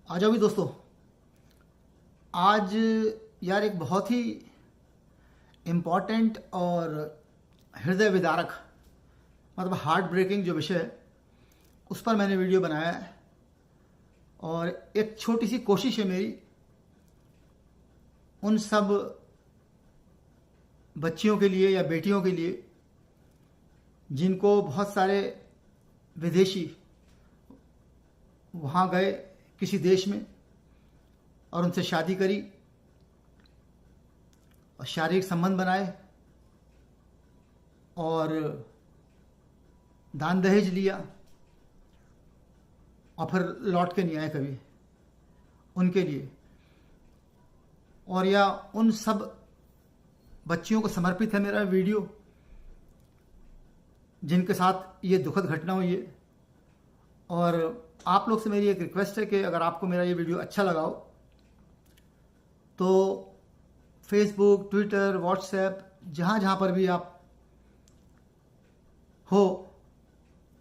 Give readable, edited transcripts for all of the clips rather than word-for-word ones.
आ जाओ भी दोस्तों। आज यार एक बहुत ही इम्पॉर्टेंट और हृदय विदारक मतलब हार्ट ब्रेकिंग जो विषय है उस पर मैंने वीडियो बनाया है। और एक छोटी सी कोशिश है मेरी उन सब बच्चियों के लिए या बेटियों के लिए जिनको बहुत सारे विदेशी वहाँ गए किसी देश में और उनसे शादी करी और शारीरिक संबंध बनाए और दान दहेज लिया और फिर लौट के नहीं आए कभी, उनके लिए। और या उन सब बच्चियों को समर्पित है मेरा वीडियो जिनके साथ ये दुखद घटना हुई है। और आप लोग से मेरी एक रिक्वेस्ट है कि अगर आपको मेरा ये वीडियो अच्छा लगा हो तो फेसबुक, ट्विटर, व्हाट्सएप, जहाँ जहाँ पर भी आप हो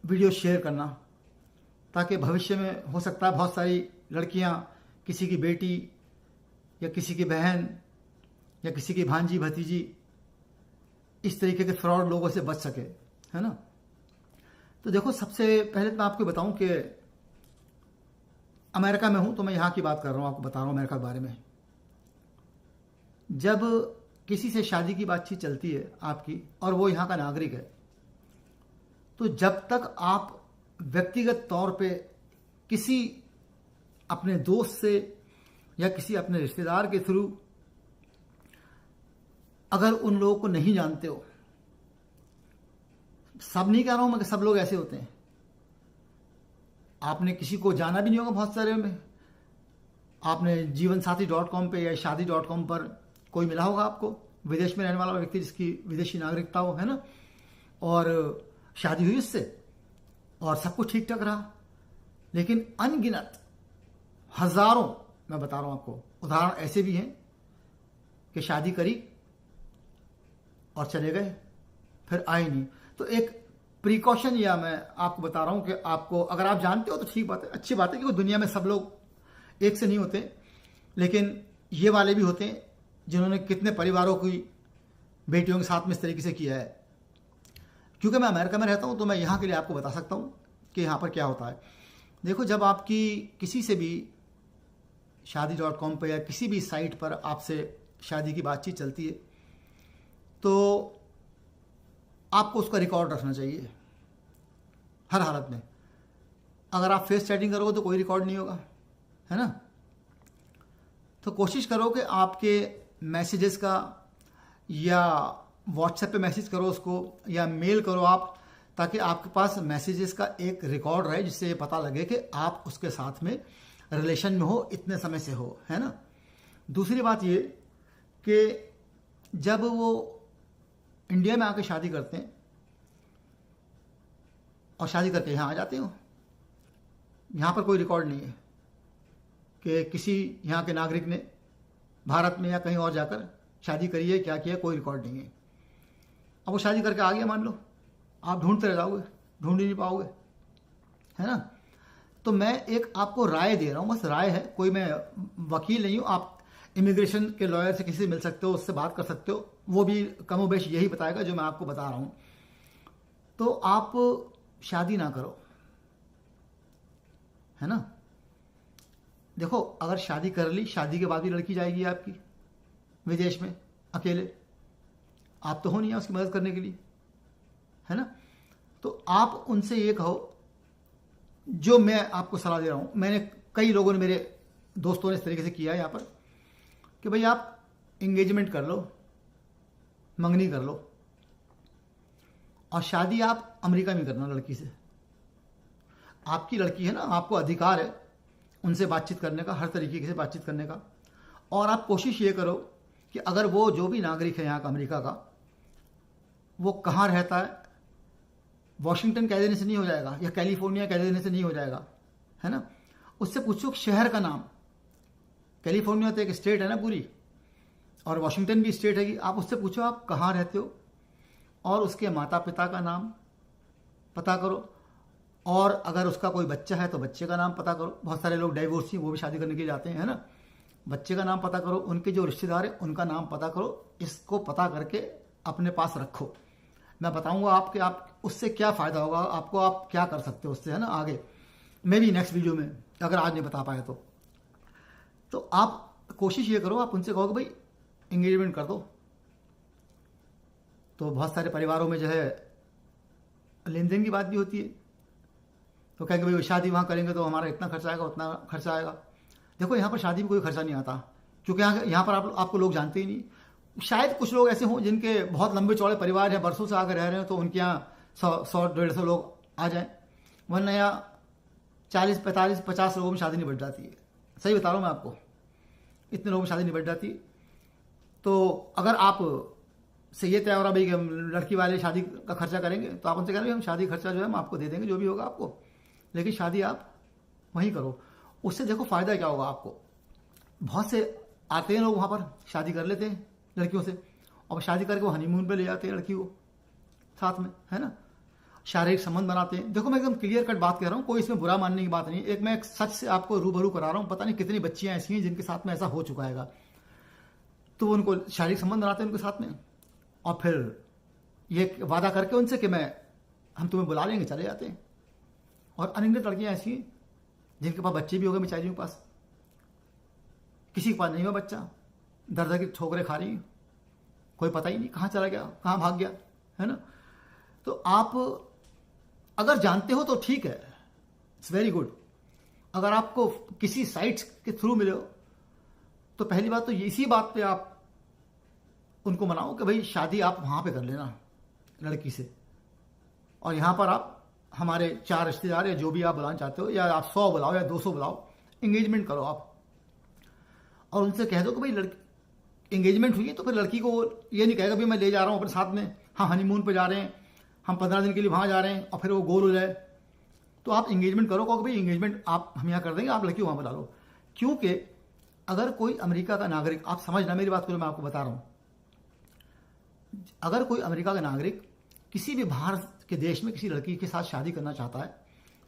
वीडियो शेयर करना, ताकि भविष्य में हो सकता है बहुत सारी लड़कियाँ, किसी की बेटी या किसी की बहन या किसी की भांजी भतीजी इस तरीके के फ्रॉड लोगों से बच सके, है ना। तो देखो, सबसे पहले तो मैं आपको बताऊं कि अमेरिका में हूं तो मैं यहाँ की बात कर रहा हूँ, आपको बता रहा हूँ अमेरिका के बारे में। जब किसी से शादी की बातचीत चलती है आपकी और वो यहाँ का नागरिक है, तो जब तक आप व्यक्तिगत तौर पे किसी अपने दोस्त से या किसी अपने रिश्तेदार के थ्रू अगर उन लोगों को नहीं जानते हो, सब नहीं कह रहा हूं मैं कि सब लोग ऐसे होते हैं, आपने किसी को जाना भी नहीं होगा, बहुत सारे में आपने जीवनसाथी.com पे या शादी.com पर कोई मिला होगा आपको, विदेश में रहने वाला व्यक्ति जिसकी विदेशी नागरिकता हो, है ना, और शादी हुई उससे और सब कुछ ठीक ठाक रहा। लेकिन अनगिनत हजारों, मैं बता रहा हूं आपको, उदाहरण ऐसे भी हैं कि शादी करी और चले गए, फिर आए नहीं। तो एक प्रिकॉशन या मैं आपको बता रहा हूं कि आपको अगर आप जानते हो तो ठीक बात है, अच्छी बात है, क्योंकि दुनिया में सब लोग एक से नहीं होते, लेकिन ये वाले भी होते हैं जिन्होंने कितने परिवारों की बेटियों के साथ में इस तरीके से किया है। क्योंकि मैं अमेरिका में रहता हूं तो मैं यहाँ के लिए आपको बता सकता हूं कि यहाँ पर क्या होता है। देखो, जब आपकी किसी से भी शादी.com पर या किसी भी साइट पर आपसे शादी की बातचीत चलती है तो आपको उसका रिकॉर्ड रखना चाहिए हर हालत में। अगर आप फेस चैटिंग करोगे तो कोई रिकॉर्ड नहीं होगा, है ना। तो कोशिश करो कि आपके मैसेजेस का या व्हाट्सएप पे मैसेज करो उसको या मेल करो आप, ताकि आपके पास मैसेजेस का एक रिकॉर्ड रहे जिससे ये पता लगे कि आप उसके साथ में रिलेशन में हो, इतने समय से हो, है ना। दूसरी बात ये कि जब वो इंडिया में आके शादी करते हैं और शादी करके यहाँ आ जाते हो, यहाँ पर कोई रिकॉर्ड नहीं है कि किसी यहाँ के नागरिक ने भारत में या कहीं और जाकर शादी करी है, क्या किया, कोई रिकॉर्ड नहीं है। अब वो शादी करके आ गया, मान लो, आप ढूंढते रह जाओगे, ढूंढ ही नहीं पाओगे, है ना। तो मैं एक आपको राय दे रहा हूँ, बस राय है, कोई मैं वकील नहीं हूँ। आप इमिग्रेशन के लॉयर से किसी से मिल सकते हो, उससे बात कर सकते हो, वो भी कमोबेश यही बताएगा जो मैं आपको बता रहा हूँ। तो आप शादी ना करो, है ना। देखो, अगर शादी कर ली, शादी के बाद भी लड़की जाएगी आपकी विदेश में अकेले, आप तो हो नहीं है उसकी मदद करने के लिए, है ना। तो आप उनसे ये कहो जो मैं आपको सलाह दे रहा हूँ, मैंने कई लोगों ने, मेरे दोस्तों ने इस तरीके से किया है यहाँ पर, कि भाई आप एंगेजमेंट कर लो, मंगनी कर लो और शादी आप अमेरिका में करना लड़की से। आपकी लड़की है ना, आपको अधिकार है उनसे बातचीत करने का, हर तरीके से बातचीत करने का। और आप कोशिश ये करो कि अगर वो जो भी नागरिक है यहाँ का अमेरिका का, वो कहाँ रहता है, वॉशिंगटन कह देने से नहीं हो जाएगा या कैलिफोर्निया कह देने से नहीं हो जाएगा, है ना। उससे पूछो शहर का नाम, कैलिफोर्निया तो एक स्टेट है ना पूरी, और वॉशिंगटन भी स्टेट है कि आप उससे पूछो आप कहाँ रहते हो, और उसके माता पिता का नाम पता करो और अगर उसका कोई बच्चा है तो बच्चे का नाम पता करो। बहुत सारे लोग डाइवोर्सी वो भी शादी करने के लिए जाते हैं, है ना। बच्चे का नाम पता करो, उनके जो रिश्तेदार हैं उनका नाम पता करो। इसको पता करके अपने पास रखो। मैं बताऊंगा आपके आप उससे क्या फ़ायदा होगा आपको, आप क्या कर सकते हो उससे, है ना, आगे मे भी नेक्स्ट वीडियो में, अगर आज नहीं बता पाए तो आप कोशिश ये करो, आप उनसे कहो कि भाई एंगेजमेंट कर दो। तो बहुत सारे परिवारों में जो है लेन देन की बात भी होती है, तो कहेंगे भाई शादी वहाँ करेंगे तो हमारा इतना खर्चा आएगा, उतना खर्चा आएगा। देखो यहाँ पर शादी में कोई खर्चा नहीं आता, क्योंकि यहाँ पर आपको लोग जानते ही नहीं। शायद कुछ लोग ऐसे हों जिनके बहुत लंबे चौड़े परिवार हैं, बरसों से आकर रह रहे हैं, तो उनके यहाँ 100-150 लोग आ जाएं, वरना यहाँ 40-45-50 लोगों में शादी निपट जाती है। सही बता रहा हूँ मैं आपको, इतने लोगों में शादी निपट जाती है। तो अगर आप से ये तय हो रहा भाई कि हम लड़की वाले शादी का खर्चा करेंगे, तो आप उनसे कह रहे हम शादी खर्चा जो है हम आपको दे देंगे, जो भी होगा आपको, लेकिन शादी आप वहीं करो। उससे देखो फ़ायदा क्या होगा आपको। बहुत से आते हैं लोग वहाँ पर, शादी कर लेते हैं लड़कियों से, और शादी करके वो हनीमून पे ले जाते हैं लड़की को साथ में, है ना, शारीरिक संबंध बनाते हैं। देखो मैं एकदम क्लियर कट बात कह रहा हूँ, कोई इसमें बुरा मानने की बात नहीं। मैं एक सच से आपको रूबरू करा रहा हूँ। पता नहीं कितनी बच्चियाँ ऐसी हैं जिनके साथ में ऐसा हो चुका है। तो उनको शारीरिक संबंध बनाते हैं उनके साथ में, और फिर ये वादा करके उनसे कि हम तुम्हें बुला लेंगे, चले जाते हैं। और अनगिनत लड़कियाँ ऐसी हैं जिनके पास बच्चे भी हो गए बेचारियों के पास, किसी के पास नहीं हुआ बच्चा, दर दर की ठोकरें खा रही, कोई पता ही नहीं कहाँ चला गया, कहाँ भाग गया, है ना। तो आप अगर जानते हो तो ठीक है, इट्स वेरी गुड। अगर आपको किसी साइट्स के थ्रू मिले हो तो पहली बात तो इसी बात पे आप उनको मनाओ कि भाई शादी आप वहाँ पे कर लेना लड़की से, और यहाँ पर आप हमारे 4 रिश्तेदार या जो भी आप बुलाना चाहते हो, या आप 100 बुलाओ या 200 बुलाओ, एंगेजमेंट करो आप। और उनसे कह दो कि भाई लड़की एंगेजमेंट हुई है तो फिर लड़की को ये नहीं कहेगा भाई मैं ले जा रहा हूँ अपने साथ में, हाँ हनीमून पे जा रहे हैं, हम 15 दिन के लिए वहाँ जा रहे हैं, और फिर वो गोल हो जाए। तो आप एंगेजमेंट करो, कहो कि भाई एंगेजमेंट आप हम यहाँ कर देंगे, आप लड़की वहाँ बुला लो। क्योंकि अगर कोई अमेरिका का नागरिक, आप समझना मेरी बात को, मैं आपको बता रहा हूँ, अगर कोई अमेरिका का नागरिक किसी भी बाहर के देश में किसी लड़की के साथ शादी करना चाहता है,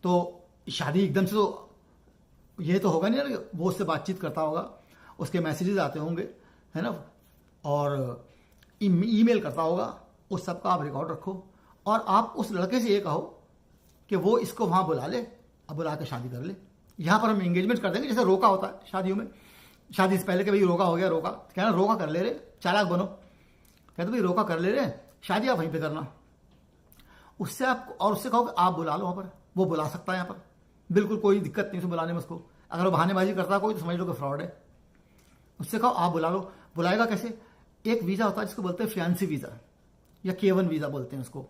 तो शादी एकदम से तो ये तो होगा नहीं, वो उससे बातचीत करता होगा, उसके मैसेजेस आते होंगे, है ना, और ईमेल करता होगा, उस सब का आप रिकॉर्ड रखो। और आप उस लड़के से ये कहो कि वो इसको वहाँ बुला ले, अब बुला के शादी कर ले। यहाँ पर हम एंगेजमेंट कर देंगे, जैसे रोका होता है शादियों में, शादी से पहले कि भाई रोका हो गया, रोका कहना रोका कर ले रहे, चालाक बनो, कहते भाई रोका कर ले रहे, शादी आप वहीं पे करना। उससे आप, और उससे कहो कि आप बुला लो वहाँ पर, वो बुला सकता है यहाँ पर, बिल्कुल कोई दिक्कत नहीं उसे बुलाने में उसको। अगर वो बहानेबाजी करता है कोई तो समझ लो कि फ्रॉड है। उससे कहो आप बुला लो। बुलाएगा कैसे, एक वीज़ा होता है जिसको बोलते हैं फियांसी वीज़ा या K1 वीज़ा बोलते हैं उसको।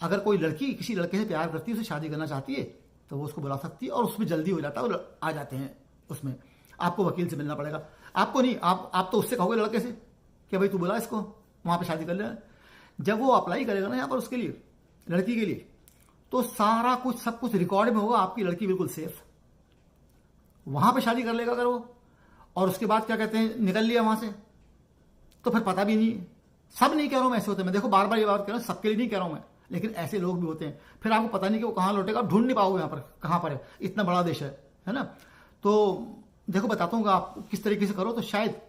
अगर कोई लड़की किसी लड़के से प्यार करती है, उसे शादी करना चाहती है, तो वो उसको बुला सकती है, और उसमें जल्दी हो जाता है, वो आ जाते हैं उसमें। आपको वकील से मिलना पड़ेगा, आपको नहीं, आप तो उससे कहोगे लड़के से कि भाई तू बुला इसको, वहाँ पे शादी कर लेना। जब वो अप्लाई करेगा ना यहाँ पर उसके लिए, लड़की के लिए, तो सारा कुछ सब कुछ रिकॉर्ड में होगा, आपकी लड़की बिल्कुल सेफ, वहाँ पे शादी कर लेगा अगर वो। और उसके बाद क्या कहते हैं, निकल लिया वहाँ से तो फिर पता भी नहीं। सब नहीं कह रहा हूँ मैं, ऐसे होते हैं, मैं देखो बार बार ये बात कह रहा हूँ, सबके लिए नहीं कह रहा हूँ मैं, लेकिन ऐसे लोग भी होते हैं। फिर आपको पता नहीं कि वो कहाँ लौटेगा, आप ढूंढ नहीं पाओगे यहाँ पर कहाँ पर है, इतना बड़ा देश है ना। तो देखो बताता हूँ आप किस तरीके से करो, तो शायद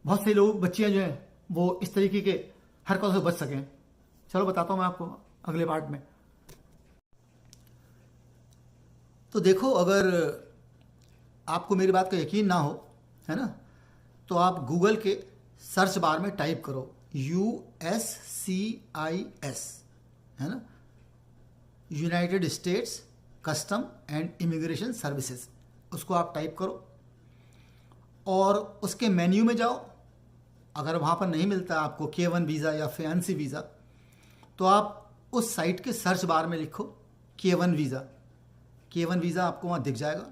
बहुत से लोग, बच्चियाँ जो हैं वो इस तरीके के हरकतों से बच सकें। चलो बताता हूँ मैं आपको अगले पार्ट में। तो देखो, अगर आपको मेरी बात का यकीन ना हो, है ना, तो आप गूगल के सर्च बार में टाइप करो USCIS, है ना, United states custom and immigration services, उसको आप टाइप करो और उसके मेन्यू में जाओ। अगर वहाँ पर नहीं मिलता आपको K1 वीज़ा या फियांसी वीज़ा, तो आप उस साइट के सर्च बार में लिखो K1 वीज़ा। K1 वीज़ा आपको वहाँ दिख जाएगा,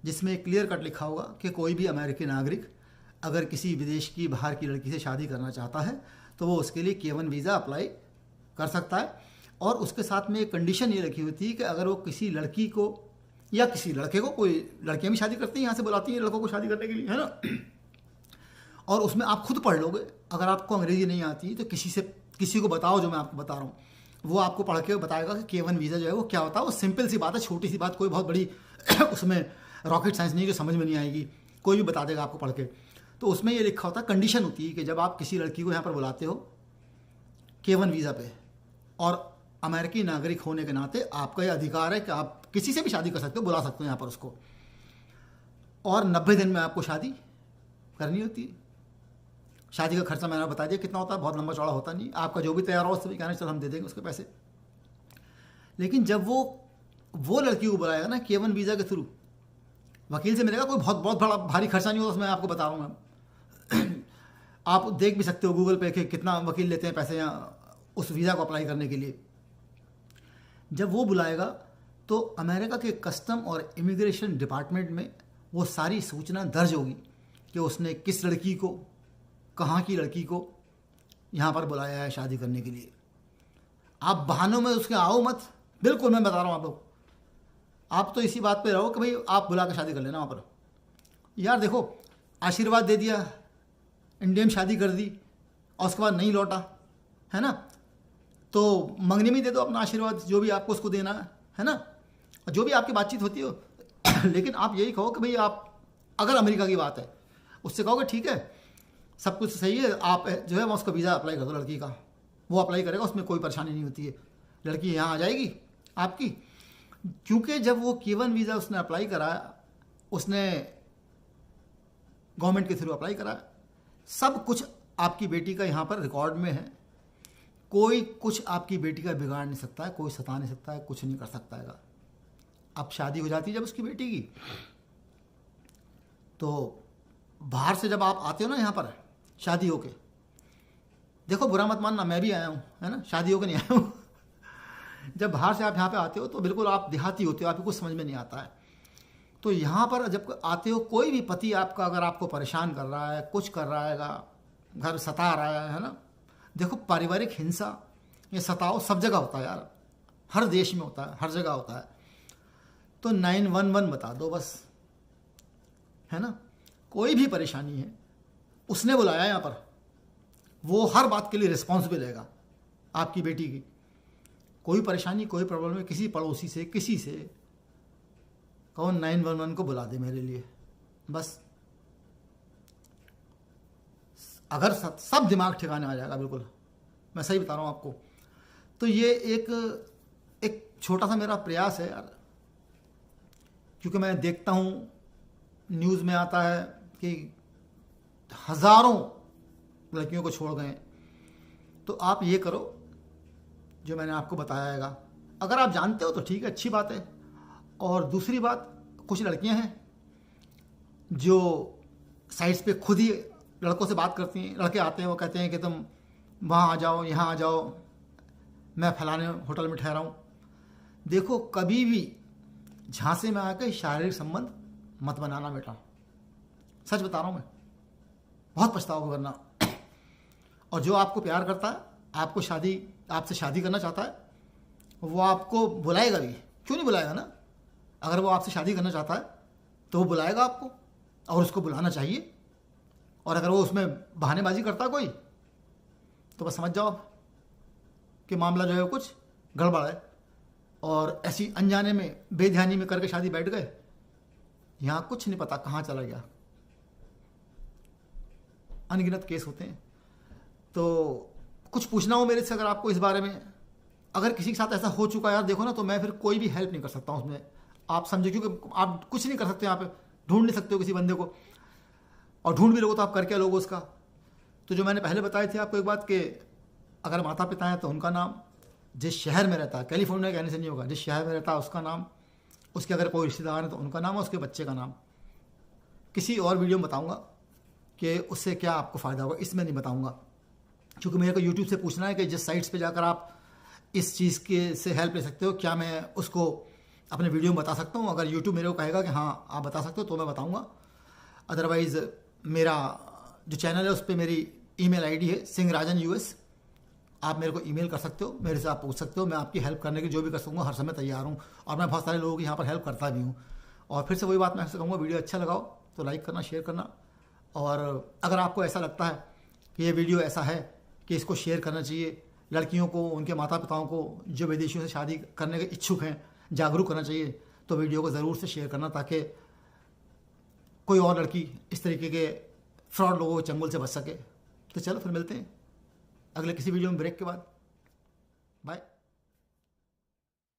जिसमें क्लियर कट लिखा होगा कि कोई भी अमेरिकी नागरिक अगर किसी विदेश की बाहर की लड़की से शादी करना चाहता है तो वो उसके लिए K1 वीज़ा अप्लाई कर सकता है। और उसके साथ में एक कंडीशन ये रखी होती है कि अगर वो किसी लड़की को या किसी लड़के को, कोई लड़कियाँ भी शादी करती हैं, यहाँ से बुलाती हैं लड़कों को शादी करने के लिए, है ना, और उसमें आप खुद पढ़ लोगे। अगर आपको अंग्रेजी नहीं आती तो किसी को बताओ, जो मैं आपको बता रहा हूँ वो आपको पढ़ के बताएगा कि K1 वीज़ा जो है वो क्या होता है। वो सिंपल सी बात है, छोटी सी बात, कोई बहुत बड़ी उसमें रॉकेट साइंस नहीं है जो समझ में नहीं आएगी, कोई भी बता देगा आपको पढ़ के। तो उसमें ये लिखा होता है, कंडीशन होती है कि जब आप किसी लड़की को यहाँ पर बुलाते हो K1 वीज़ा पे, और अमेरिकी नागरिक होने के नाते आपका ये अधिकार है कि आप किसी से भी शादी कर सकते हो, बुला सकते हो यहाँ पर उसको, और 90 दिन में आपको शादी करनी होती है। शादी का खर्चा मैंने बता दिया कितना होता है, बहुत लंबा चौड़ा होता नहीं, आपका जो भी तैयार हो उससे भी कहना चल हम दे देंगे उसके पैसे। लेकिन जब वो लड़की को बुलाएगा ना K1 वीज़ा के थ्रू, वकील से मिलेगा, कोई बहुत बड़ा भारी खर्चा नहीं होता उसमें, आपको बता रहा हूँ। आप देख भी सकते हो गूगल पे कि कितना वकील लेते हैं पैसे यहाँ उस वीज़ा को अप्लाई करने के लिए। जब वो बुलाएगा तो अमेरिका के कस्टम और इमिग्रेशन डिपार्टमेंट में वो सारी सूचना दर्ज होगी कि उसने किस लड़की को, कहाँ की लड़की को यहाँ पर बुलाया है शादी करने के लिए। आप बहानों में उसके आओ मत, बिल्कुल मैं बता रहा हूँ आप लोग, आप तो इसी बात पे रहो कि भाई आप बुला के शादी कर लेना वहाँ पर। यार देखो, आशीर्वाद दे दिया, इंडिया में शादी कर दी और उसके बाद नहीं लौटा, है ना, तो मंगनी में दे दो अपना आशीर्वाद, जो भी आपको उसको देना है ना, जो भी आपकी बातचीत होती हो। लेकिन आप यही कहो कि भाई आप, अगर अमेरिका की बात है, उससे कहोगे ठीक है सब कुछ सही है, आप जो है उसका वीज़ा अप्लाई कर दो लड़की का, वो अप्लाई करेगा, उसमें कोई परेशानी नहीं होती है, लड़की यहाँ आ जाएगी आपकी। क्योंकि जब वो K1 वीज़ा उसने अप्लाई कराया, उसने गवर्नमेंट के थ्रू अप्लाई कराया, सब कुछ आपकी बेटी का यहाँ पर रिकॉर्ड में है, कोई कुछ आपकी बेटी का बिगाड़ नहीं सकता है, कोई सता नहीं सकता है, कुछ नहीं कर सकता है। अब शादी हो जाती है जब उसकी बेटी की, तो बाहर से जब आप आते हो ना यहाँ पर शादी होके, देखो बुरा मत मानना, मैं भी आया हूँ, है ना, शादी होके नहीं आया हूँ। जब बाहर से आप यहाँ पे आते हो तो बिल्कुल आप देहाती होते हो, आपको कुछ समझ में नहीं आता है। तो यहाँ पर जब आते हो, कोई भी पति आपका अगर आपको परेशान कर रहा है, कुछ कर रहा है, घर सता रहा है ना, देखो पारिवारिक हिंसा ये सताओ सब जगह होता है यार, हर देश में होता है, हर जगह होता है। तो 911 बता दो बस, है ना, कोई भी परेशानी है, उसने बुलाया यहाँ पर, वो हर बात के लिए रिस्पॉन्सिबल रहेगा आपकी बेटी की। कोई परेशानी, कोई प्रॉब्लम है किसी पड़ोसी से, किसी से, कहो 911 को बुला दे मेरे लिए बस। अगर सब दिमाग ठिकाने आ जाएगा, बिल्कुल मैं सही बता रहा हूँ आपको। तो ये एक छोटा सा मेरा प्रयास है यार, क्योंकि मैं देखता हूँ न्यूज़ में आता है कि हज़ारों लड़कियों को छोड़ गए। तो आप ये करो जो मैंने आपको बताया हैगा, अगर आप जानते हो तो ठीक है, अच्छी बात है। और दूसरी बात, कुछ लड़कियां हैं जो साइट्स पे खुद ही लड़कों से बात करती हैं, लड़के आते हैं वो कहते हैं कि तुम वहाँ आ जाओ, यहाँ आ जाओ, मैं फलाने होटल में ठहरा हूँ। देखो कभी भी झांसे में आकर शारीरिक संबंध मत बनाना बेटा, सच बता रहा हूँ मैं, बहुत पछताओगे वरना। और जो आपको प्यार करता है, आपसे शादी करना चाहता है, वो आपको बुलाएगा भी, क्यों नहीं बुलाएगा ना। अगर वो आपसे शादी करना चाहता है तो वो बुलाएगा आपको, और उसको बुलाना चाहिए। और अगर वो उसमें बहानेबाजी करता है कोई, तो बस समझ जाओ कि मामला जो है कुछ गड़बड़ है, और ऐसी अनजाने में बेध्यानी में करके शादी बैठ गए, यहाँ कुछ नहीं पता कहाँ चला गया। अनगिनत केस होते हैं। तो कुछ पूछना हो मेरे से अगर आपको इस बारे में, अगर किसी के साथ ऐसा हो चुका है यार, देखो ना, तो मैं फिर कोई भी हेल्प नहीं कर सकता हूँ उसमें, आप समझे, क्योंकि आप कुछ नहीं कर सकते, यहाँ पे ढूंढ नहीं सकते हो किसी बंदे को, और ढूंढ भी लोगो तो आप कर क्या लोगे उसका। तो जो मैंने पहले बताई थी आपको एक बात, कि अगर माता पिता हैं तो उनका नाम, जिस शहर में रहता है, कैलिफोर्निया कहने से नहीं होगा, जिस शहर में रहता है उसका नाम, उसके अगर कोई रिश्तेदार है तो उनका नाम और उसके बच्चे का नाम। किसी और वीडियो में बताऊँगा कि उससे क्या आपको फ़ायदा होगा, इसमें नहीं बताऊँगा, क्योंकि मेरे को यूट्यूब से पूछना है कि जिस साइट्स पे जाकर आप इस चीज़ के से हेल्प ले सकते हो, क्या मैं उसको अपने वीडियो में बता सकता हूँ। अगर यूट्यूब मेरे को कहेगा कि हाँ आप बता सकते हो तो मैं बताऊँगा। अदरवाइज़ मेरा जो चैनल है उस पर मेरी ईमेल आईडी है singrajan.us, आप मेरे को ईमेल कर सकते हो, मेरे से आप पूछ सकते हो, मैं आपकी हेल्प करने की जो भी कर सकूँगा हर समय तैयार हूँ, और मैं बहुत सारे लोगों की यहाँ पर हेल्प करता भी हूँ। और फिर से वही बात मैं आपसे कहूँगा, वीडियो अच्छा लगाओ तो लाइक करना, शेयर करना, और अगर आपको ऐसा लगता है कि ये वीडियो ऐसा है कि इसको शेयर करना चाहिए लड़कियों को, उनके माता पिताओं को जो विदेशियों से शादी करने के इच्छुक हैं जागरूक करना चाहिए। तो वीडियो को ज़रूर से शेयर करना ताकि कोई और लड़की इस तरीके के फ्रॉड लोगों के चंगुल से बच सके। तो चलो फिर मिलते हैं अगले किसी वीडियो में ब्रेक के बाद। बाय।